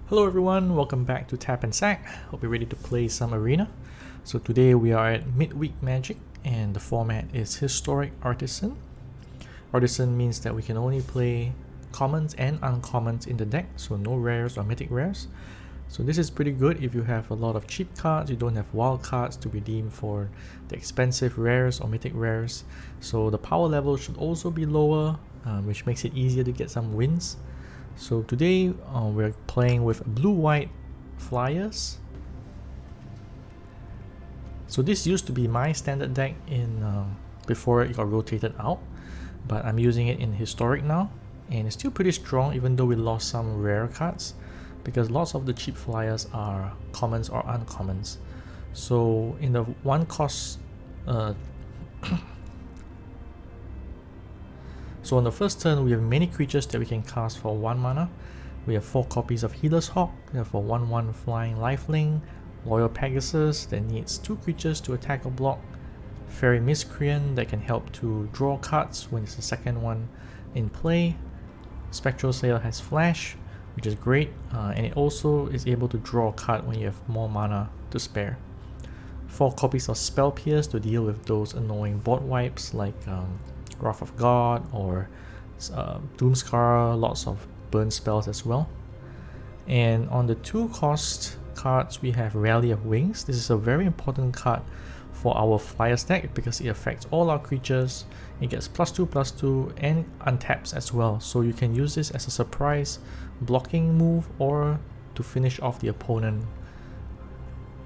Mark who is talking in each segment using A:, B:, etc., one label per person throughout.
A: Hello everyone, welcome back to Tap and Sack. Hope you're ready to play some arena. So today we are at Midweek Magic and the format is Historic Artisan. Artisan means that we can only play commons and uncommons in the deck, so no rares or mythic rares. So this is pretty good if you have a lot of cheap cards, you don't have wild cards to redeem for the expensive rares or mythic rares. So the power level should also be lower, which makes it easier to get some wins. So today we're playing with blue-white flyers. So this used to be my standard deck in before it got rotated out, but I'm using it in Historic now, and it's still pretty strong even though we lost some rare cards, because lots of the cheap flyers are commons or uncommons. So in the one cost so on the first turn, we have many creatures that we can cast for 1 mana. We have 4 copies of Healer's Hawk, we have a 1/1 flying lifelink, Loyal Pegasus that needs 2 creatures to attack or block, Fairy Miscreant that can help to draw cards when it's the second one in play, Spectral Sail has Flash, which is great, and it also is able to draw a card when you have more mana to spare. 4 copies of Spell Pierce to deal with those annoying board wipes like Wrath of God or Doomscar, lots of burn spells as well. And on the 2 cost cards we have Rally of Wings. This is a very important card for our flyer stack because it affects all our creatures. It gets +2/+2 and untaps as well, so you can use this as a surprise blocking move or to finish off the opponent.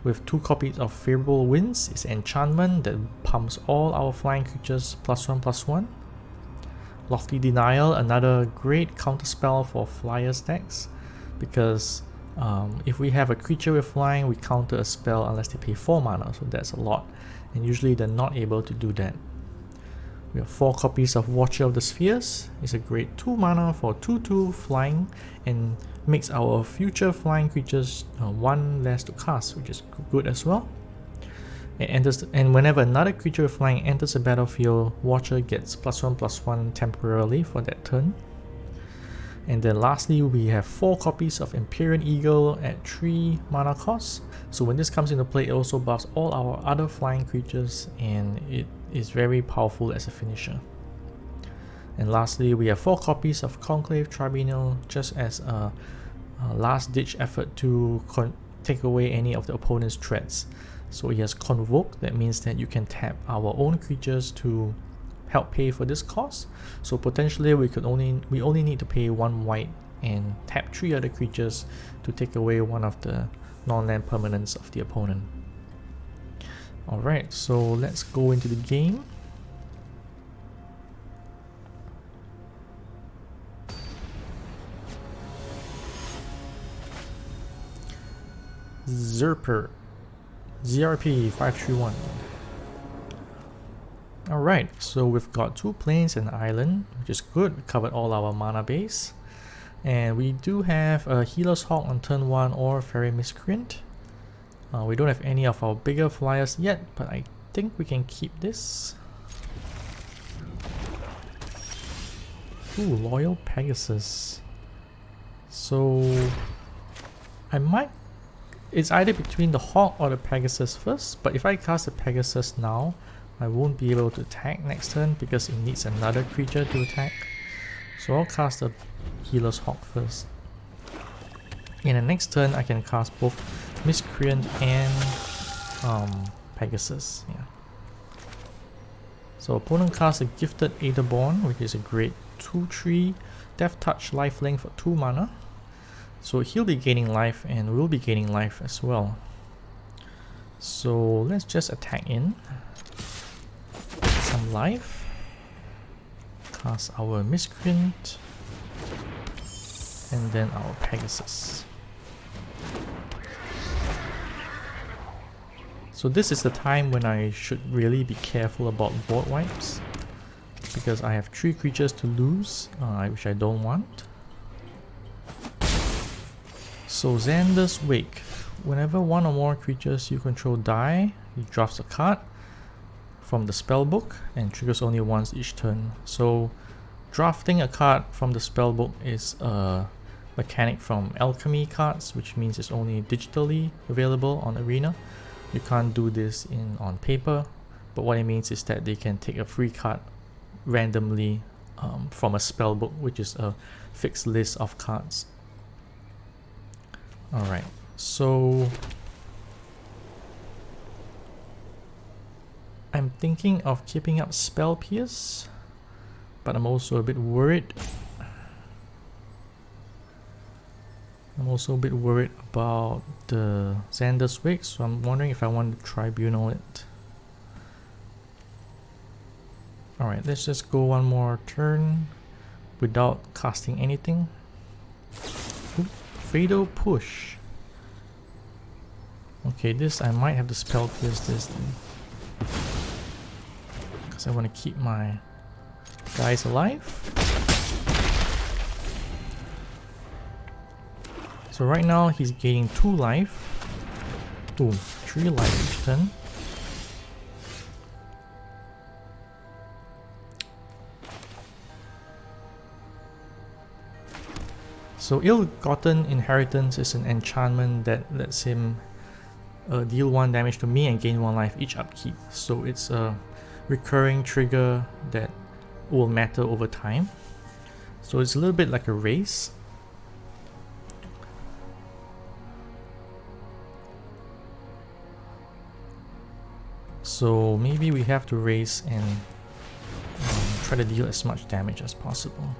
A: With 2 copies of Favorable Winds, it's enchantment that pumps all our flying creatures +1/+1. Lofty Denial, another great counterspell for flyer stacks, because if we have a creature with flying, we counter a spell unless they pay 4 mana, so that's a lot, and usually they're not able to do that. We have 4 copies of Watcher of the Spheres. It's a great 2 mana for 2/2 flying and makes our future flying creatures 1 less to cast, which is good as well. It enters, and whenever another creature with flying enters the battlefield, Watcher gets +1/+1 temporarily for that turn. And then lastly, we have 4 copies of Empyrean Eagle at 3 mana cost. So when this comes into play, it also buffs all our other flying creatures, and it is very powerful as a finisher. And lastly, we have 4 copies of Conclave Tribunal, just as a last-ditch effort to take away any of the opponent's threats. So it has Convoke, that means that you can tap our own creatures to help pay for this cost. So potentially we only need to pay 1 white and tap 3 other creatures to take away one of the non-land permanents of the opponent. Alright, so let's go into the game. Zerper, ZRP 531. Alright, so we've got 2 plains and an island, which is good. We covered all our mana base. And we do have a Healer's Hawk on turn 1 or Fairy Miscreant. We don't have any of our bigger flyers yet, but I think we can keep this. Ooh, Loyal Pegasus. So it's either between the Hawk or the Pegasus first, but if I cast the Pegasus now, I won't be able to attack next turn because it needs another creature to attack. So I'll cast the Healer's Hawk first. In the next turn, I can cast both Miscreant and Pegasus. Yeah. So opponent casts a Gifted Aetherborn, which is a great 2/3 Death Touch lifelink for 2 mana. So he'll be gaining life and we'll be gaining life as well. So let's just attack in. Some life. Cast our Miscreant. And then our Pegasus. So this is the time when I should really be careful about board wipes, because I have 3 creatures to lose, which I don't want. So Xander's Wake. Whenever 1 or more creatures you control die, he drafts a card from the spellbook and triggers only once each turn. So drafting a card from the spellbook is a mechanic from alchemy cards, which means it's only digitally available on Arena. You can't do this on paper, but what it means is that they can take a free card randomly from a spell book, which is a fixed list of cards. Alright, so I'm thinking of keeping up Spell Pierce, but I'm also a bit worried. About the Xander's Wake, so I'm wondering if I want to Tribunal it. Alright, let's just go one more turn without casting anything. Ooh, Fatal Push. Okay, this I might have to Spell Pierce this then, because I want to keep my guys alive. So right now he's gaining 2 life. Boom, 3 life each turn. So Ill-Gotten Inheritance is an enchantment that lets him deal 1 damage to me and gain 1 life each upkeep. So it's a recurring trigger that will matter over time. So it's a little bit like a race. So maybe we have to race and try to deal as much damage as possible.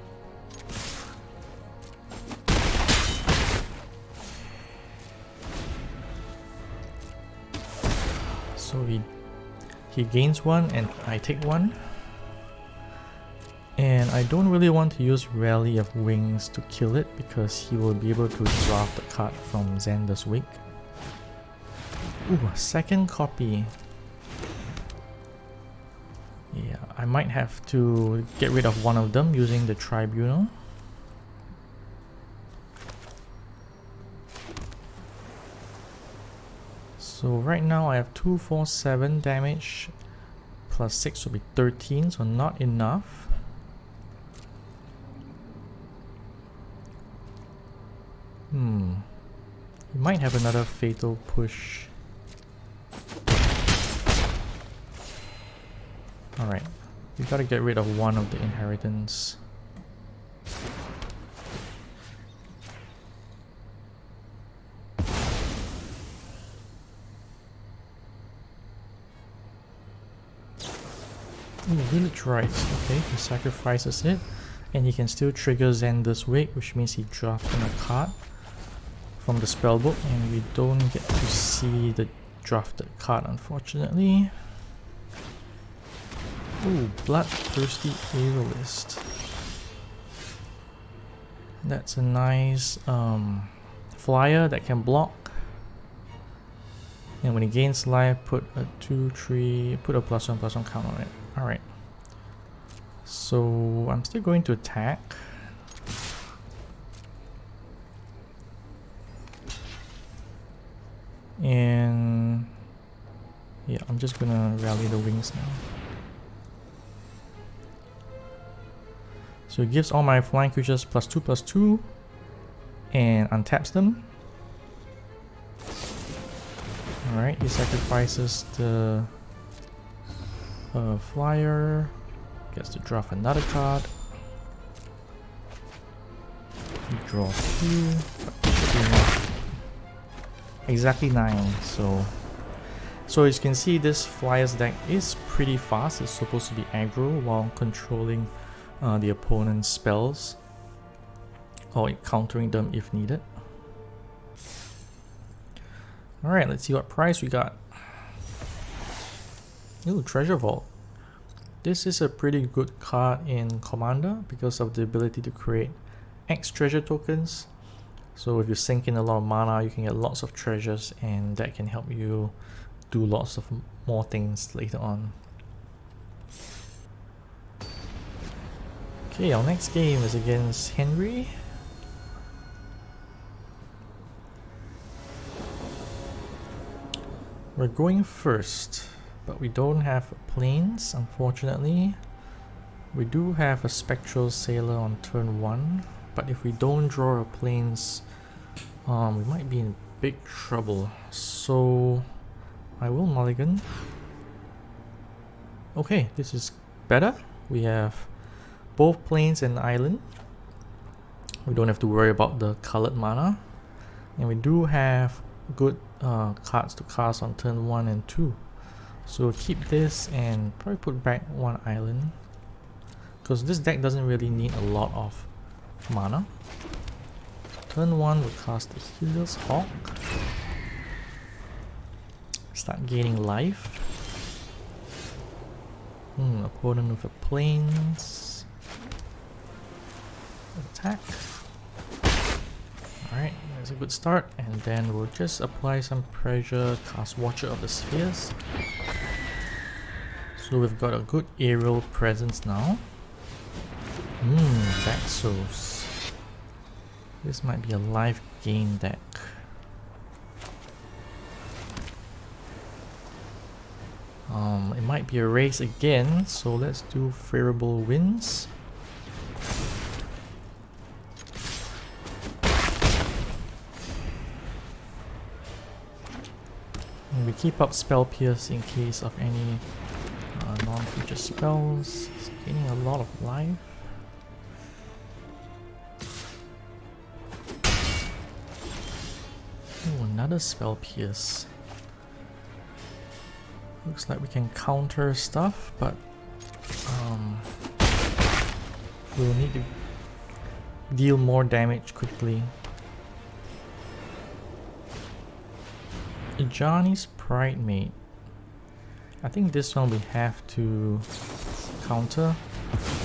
A: So he gains 1 and I take 1. And I don't really want to use Rally of Wings to kill it, because he will be able to draft the card from Xander's Wake. Ooh, a second copy. Yeah, I might have to get rid of one of them using the Tribunal. So right now I have 2, 4, 7 damage, plus 6 will be 13, so not enough. We might have another Fatal Push. Alright, we gotta get rid of one of the inheritance. Ooh, Village Rites. Okay, he sacrifices it, and he can still trigger Xander's Wake, which means he drafts in a card from the spellbook, and we don't get to see the drafted card, unfortunately. Ooh, Bloodthirsty Aeolist. That's a nice flyer that can block. And when it gains life, put a 2/3, put a +1/+1 count on it. Alright. So I'm still going to attack. And yeah, I'm just gonna rally the wings now. So it gives all my flying creatures +2/+2 and untaps them. Alright, he sacrifices the flyer, gets to draft another card. He draws 2, exactly 9. So as you can see, this flyer's deck is pretty fast. It's supposed to be aggro while controlling the opponent's spells, or countering them if needed. Alright, let's see what price we got. Ooh, Treasure Vault. This is a pretty good card in Commander because of the ability to create X treasure tokens. So if you sink in a lot of mana, you can get lots of treasures, and that can help you do lots of more things later on. Okay, our next game is against Henry. We're going first, but we don't have planes, unfortunately. We do have a Spectral Sailor on turn 1. but if we don't draw our planes, we might be in big trouble. So I will mulligan. Okay, this is better. We have both plains and island. We don't have to worry about the colored mana. And we do have good cards to cast on turn 1 and 2. So we'll keep this and probably put back one island, because this deck doesn't really need a lot of mana. Turn 1 we'll cast the Healer's Hawk. Start gaining life. Opponent with a plains. Attack. Alright, that's a good start. And then we'll just apply some pressure, cast Watcher of the Spheres. So we've got a good aerial presence now. Daxos. This might be a life gain deck. It might be a race again, so let's do favorable winds. And we keep up Spell Pierce in case of any non-creature spells. It's gaining a lot of life. Oh, another Spell Pierce. Looks like we can counter stuff, but we'll need to deal more damage quickly. Ajani's Pridemate. I think this one we have to counter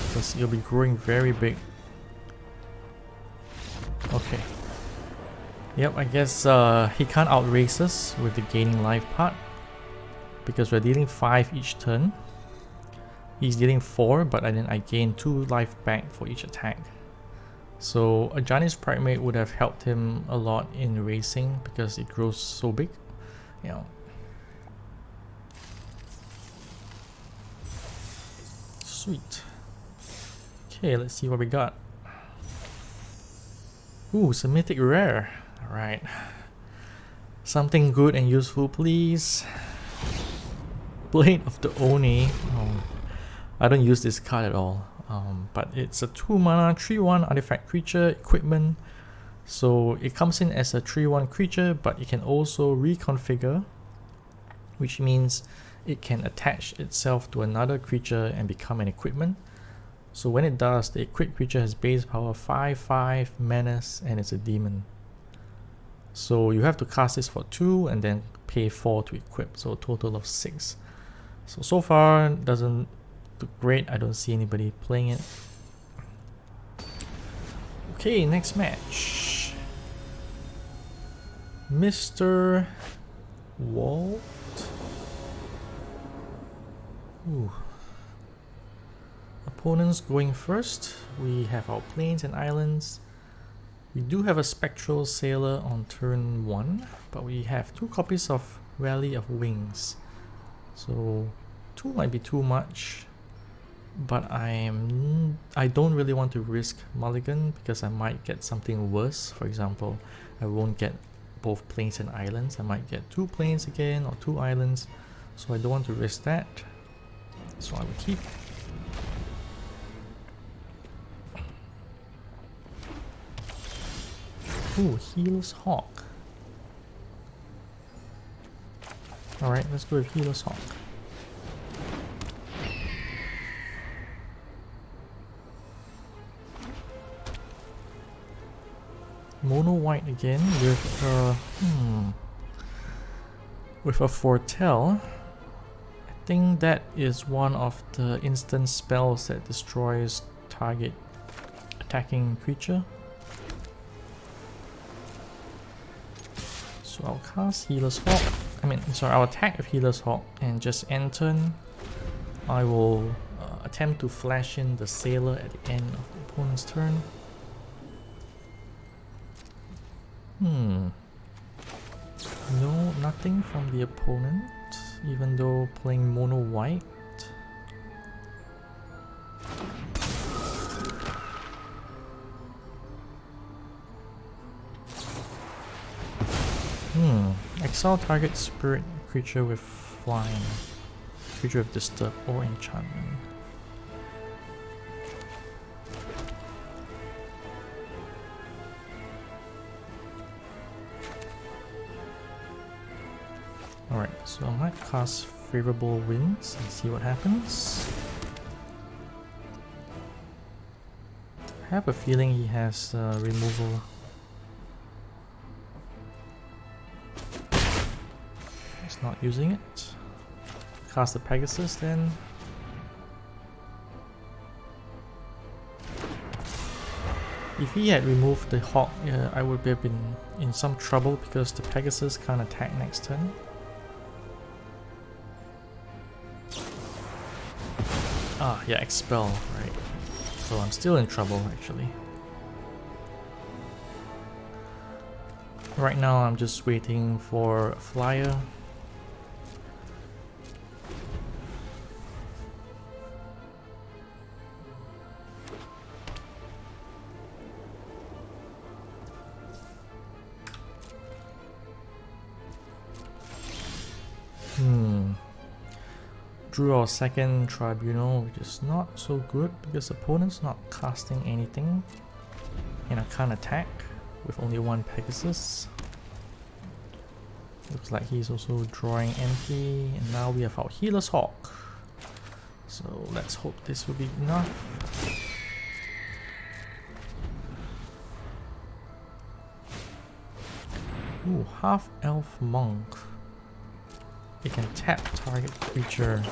A: because it'll be growing very big. Okay. Yep, I guess he can't outrace us with the gaining life part, because we're dealing 5 each turn. He's dealing 4, but then I gain 2 life back for each attack. So Ajani's Pridemate would have helped him a lot in racing because it grows so big. Yeah. Sweet. Okay, let's see what we got. Ooh, it's a mythic rare. Alright. Something good and useful, please. Blade of the Oni. I don't use this card at all. But it's a 2 mana, 3/1 artifact creature, equipment. So it comes in as a 3/1 creature, but it can also reconfigure, which means it can attach itself to another creature and become an equipment. So when it does, the equipped creature has base power 5/5, menace, and it's a demon. So you have to cast this for 2 and then pay 4 to equip, so a total of 6. So far doesn't look great. I don't see anybody playing it. Okay, next match. Mr. Walt. Ooh. Opponents going first. We have our plains and islands. We do have a Spectral Sailor on turn 1, but we have 2 copies of Rally of Wings. So 2 might be too much, but I don't really want to risk mulligan because I might get something worse. For example, I won't get both plains and islands. I might get 2 plains again or 2 islands, so I don't want to risk that. So I will keep. Ooh, Healer's Hawk. Alright, let's go with Healer's Hawk. Mono white again with a Foretell. I think that is one of the instant spells that destroys target attacking creature. So I'll cast Healer's Hawk. I'll attack with Healer's Hawk and just end turn. I will attempt to flash in the Sailor at the end of the opponent's turn. No, nothing from the opponent, even though playing mono white. Exile target spirit creature with flying. Creature with disturb or enchantment. Alright, so I might cast Favorable Winds and see what happens. I have a feeling he has removal. He's not using it. Cast the Pegasus then. If he had removed the Hawk, I would have been in some trouble because the Pegasus can't attack next turn. Ah, yeah, Expel, right. So I'm still in trouble actually. Right now I'm just waiting for a flyer. Drew our second Tribunal, which is not so good because the opponent's not casting anything and I can't attack with only one Pegasus. Looks like he's also drawing empty, and now we have our Healer's Hawk. So let's hope this will be enough. Ooh, Half-Elf Monk. It can tap target creature.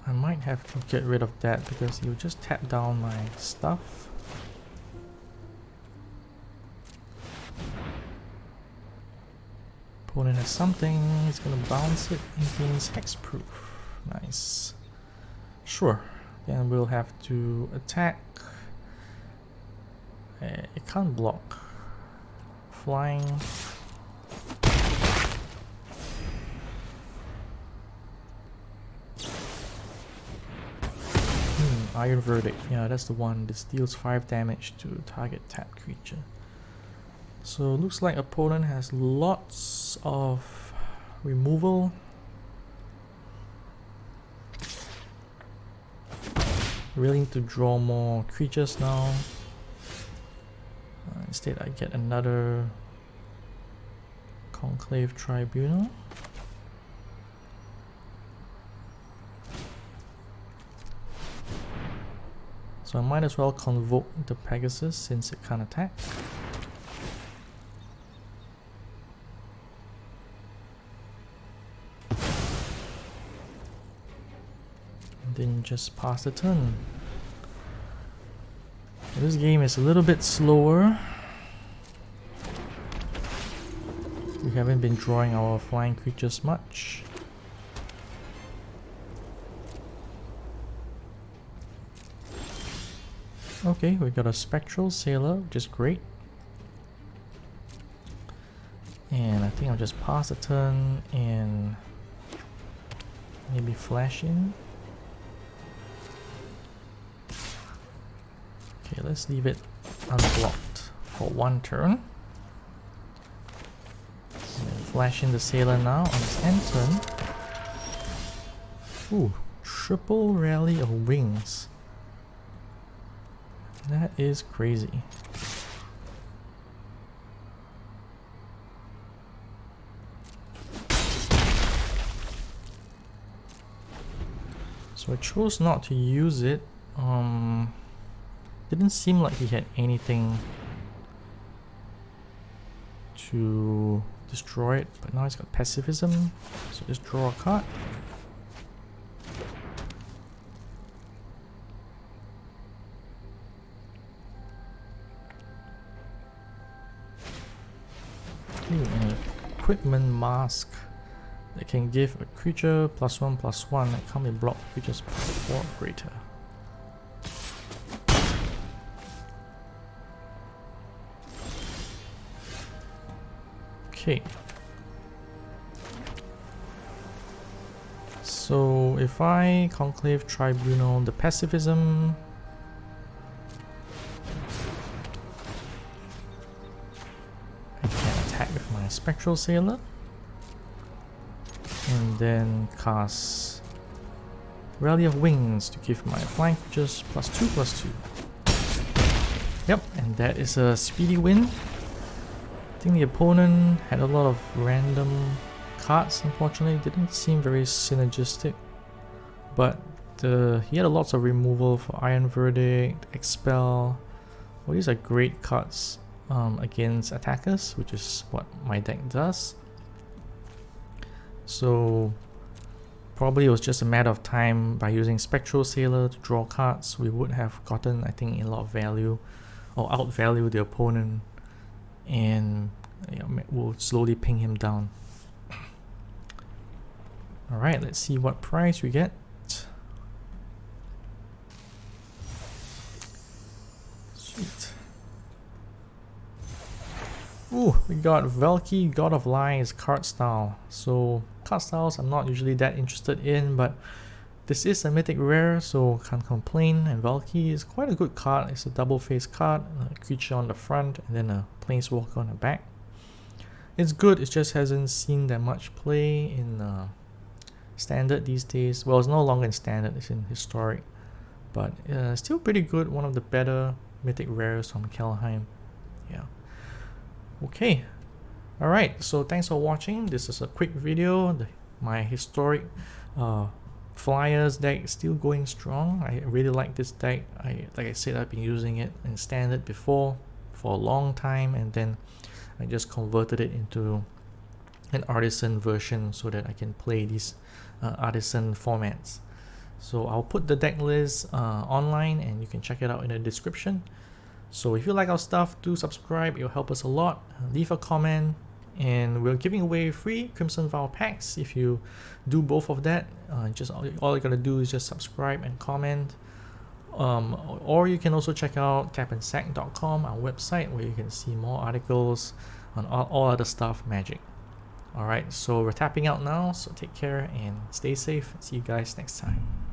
A: I might have to get rid of that because he'll just tap down my stuff. Opponent has something, he's gonna bounce it and gains hexproof. Nice. Sure, then we'll have to attack. It can't block. Flying. Iron Verdict. Yeah, that's the one. This deals 5 damage to target tapped creature. So looks like opponent has lots of removal. Willing to draw more creatures now. Instead I get another Conclave Tribunal. So I might as well convoke the Pegasus since it can't attack. And then just pass the turn. This game is a little bit slower. We haven't been drawing our flying creatures much. Okay, we got a Spectral Sailor, which is great. And I think I'll just pass the turn and maybe flash in. Okay, let's leave it unblocked for one turn. And then flash in the Sailor now on its end turn. Ooh, triple Rally of Wings. That is crazy. So I chose not to use it. Didn't seem like he had anything to destroy it, but now he's got Pacifism, so just draw a card. Ooh, an Equipment Mask that can give a creature +1/+1 that can't be blocked creatures 4 or greater. Okay. So if I Conclave Tribunal, the Pacifism Spectral Sailor. And then cast Rally of Wings to give my flying creatures +2/+2. Yep, and that is a speedy win. I think the opponent had a lot of random cards, unfortunately. Didn't seem very synergistic. But he had lots of removal for Iron Verdict, Expel. Well, these are great cards against attackers, which is what my deck does. So probably it was just a matter of time. By using Spectral Sailor to draw cards, we would have gotten, I think, a lot of value, or outvalue the opponent, and we'll slowly ping him down. Alright, let's see what prize we get. Sweet. Ooh, we got Valky, God of Lies, card style. So card styles I'm not usually that interested in, but this is a mythic rare, so can't complain. And Valky is quite a good card. It's a double face card, a creature on the front and then a planeswalker on the back. It's good, it just hasn't seen that much play in standard these days. Well, it's no longer in standard, it's in historic, but still pretty good. One of the better mythic rares from Kelheim. Yeah. Okay, alright, so thanks for watching. This is a quick video. My historic Flyers deck is still going strong. I really like this deck. Like I said, I've been using it in standard before for a long time, and then I just converted it into an Artisan version so that I can play these Artisan formats. So I'll put the deck list online and you can check it out in the description. So if you like our stuff, do subscribe, it'll help us a lot. Leave a comment, and we're giving away free Crimson Vow packs if you do both of that. Just all you gotta do is just subscribe and comment. Or you can also check out tapandsack.com, our website, where you can see more articles on all other stuff Magic. Alright, so we're tapping out now, so take care and stay safe. See you guys next time.